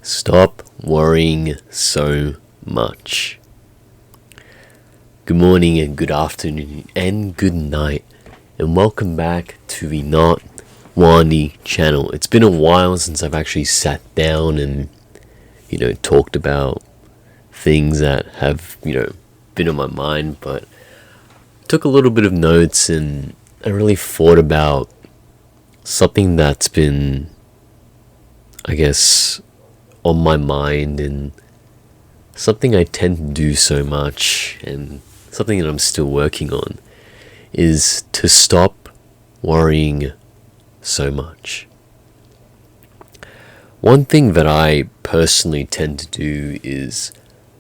Stop worrying so much. Good morning and good afternoon and good night, and welcome back to the Notwandi channel. It's been a while since I've actually sat down and, talked about things that have, been on my mind, but took a little bit of notes and I really thought about something that's been, I guess, on my mind and something I tend to do so much and something that I'm still working on is to stop worrying so much. One thing that I personally tend to do is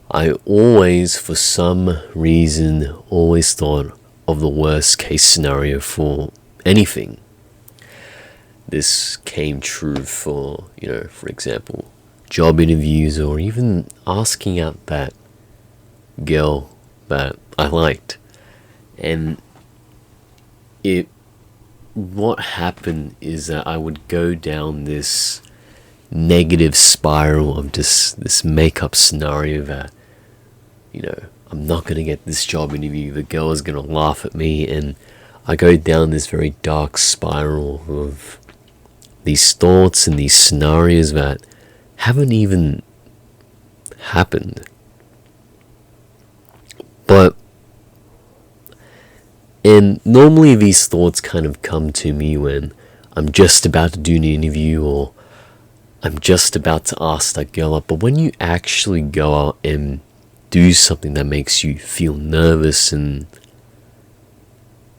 I always, for some reason, always thought of the worst case scenario for anything. This came true for, for example, job interviews or even asking out that girl that I liked. And what happened is that I would go down this negative spiral of this makeup scenario that, I'm not going to get this job interview, the girl is going to laugh at me, and I go down this very dark spiral of these thoughts and these scenarios that haven't even happened. And normally these thoughts kind of come to me when I'm just about to do an interview or I'm just about to ask that girl up. But when you actually go out and do something that makes you feel nervous and,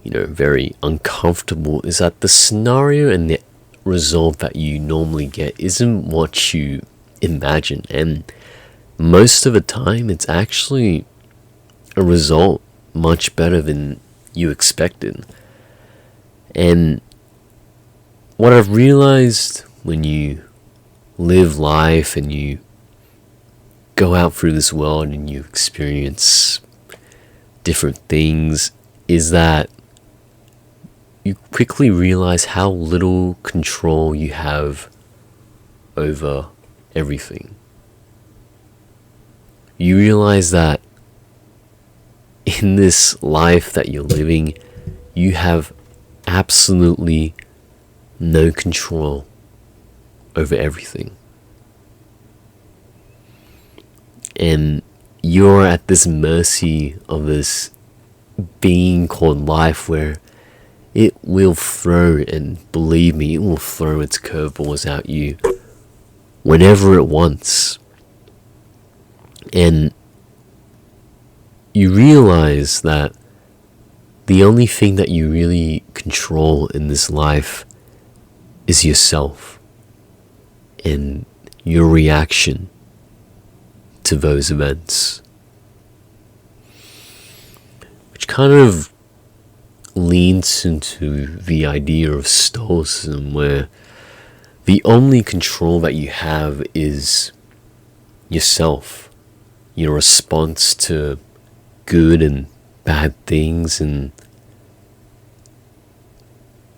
very uncomfortable, is that the scenario and the result that you normally get isn't what you imagine, and most of the time it's actually a result much better than you expected. And what I've realized when you live life and you go out through this world and you experience different things is that you quickly realize how little control you have over everything. You realize that in this life that you're living, you have absolutely no control over everything. And you're at this mercy of this being called life where it will throw, and believe me, it will throw its curveballs at you whenever it wants. And you realize that the only thing that you really control in this life is yourself and your reaction to those events, which kind of leans into the idea of stoicism, where the only control that you have is yourself, your response to good and bad things, and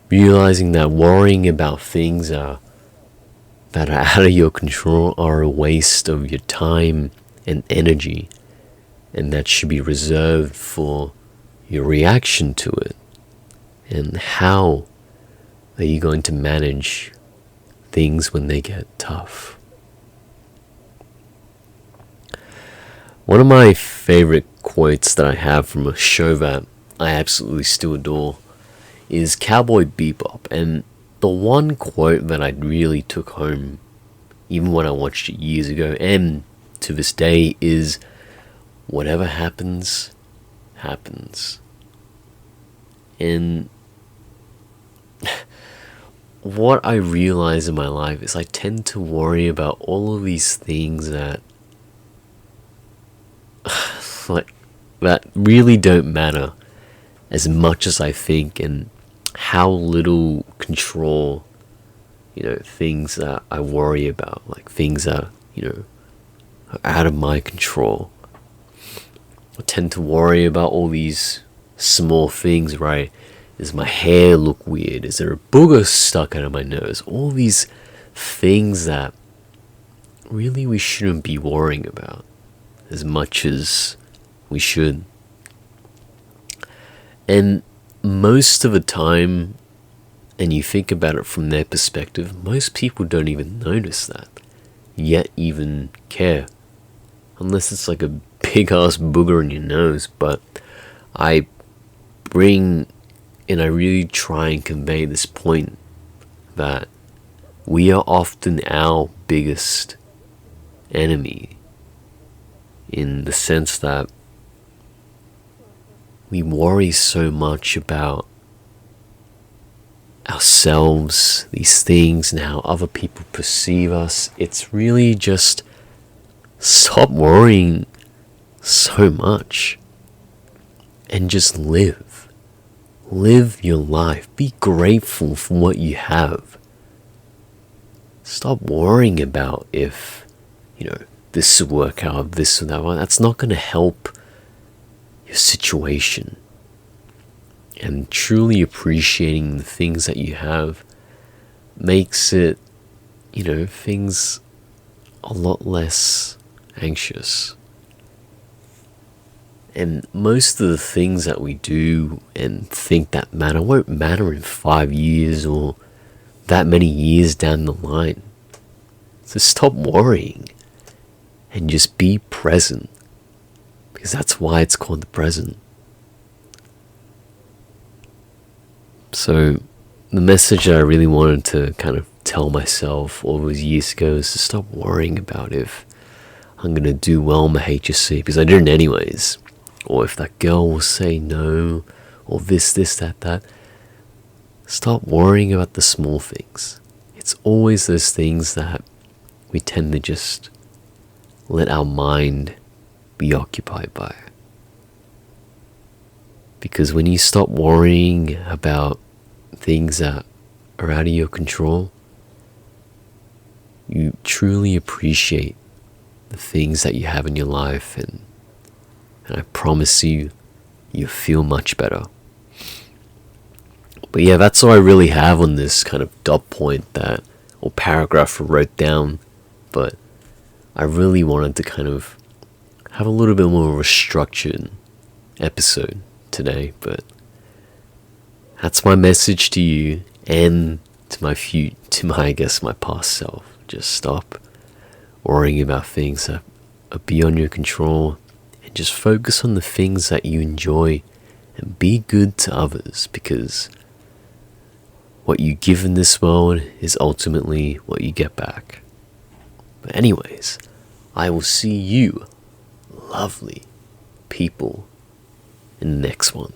realizing that worrying about things that are out of your control are a waste of your time and energy, and that should be reserved for your reaction to it. And how are you going to manage things when they get tough? One of my favorite quotes that I have from a show that I absolutely still adore is Cowboy Bebop. And the one quote that I really took home, even when I watched it years ago and to this day, is whatever happens, happens. And what I realize in my life is I tend to worry about all of these things that that really don't matter as much as I think, and how little control, things that I worry about, like things that, are out of my control. I tend to worry about all these small things, right? Does my hair look weird? Is there a booger stuck out of my nose? All these things that really we shouldn't be worrying about as much as we should. And most of the time, and you think about it from their perspective, most people don't even notice that, yet even care. Unless it's like a big ass booger in your nose. But I bring and I really try and convey this point that we are often our biggest enemy, in the sense that we worry so much about ourselves, these things, and how other people perceive us. It's really just stop worrying so much and just live. Live your life. Be grateful for what you have. Stop worrying about if, this will work out, this or that one. That's not going to help your situation. And truly appreciating the things that you have makes it, things a lot less anxious. And most of the things that we do and think that matter won't matter in 5 years or that many years down the line. So stop worrying and just be present, because that's why it's called the present. So the message that I really wanted to kind of tell myself all those years ago is to stop worrying about if I'm going to do well in my HSC, because I didn't anyways. Or if that girl will say no, or this, that. Stop worrying about the small things. It's always those things that we tend to just let our mind be occupied by. Because when you stop worrying about things that are out of your control, you truly appreciate the things that you have in your life, and I promise you, you feel much better. But yeah, that's all I really have on this kind of dot point or paragraph I wrote down. But I really wanted to kind of have a little bit more of a structured episode today. But that's my message to you and to my past self. Just stop worrying about things that are beyond your control, and just focus on the things that you enjoy and be good to others, because what you give in this world is ultimately what you get back. But anyways, I will see you, lovely people, in the next one.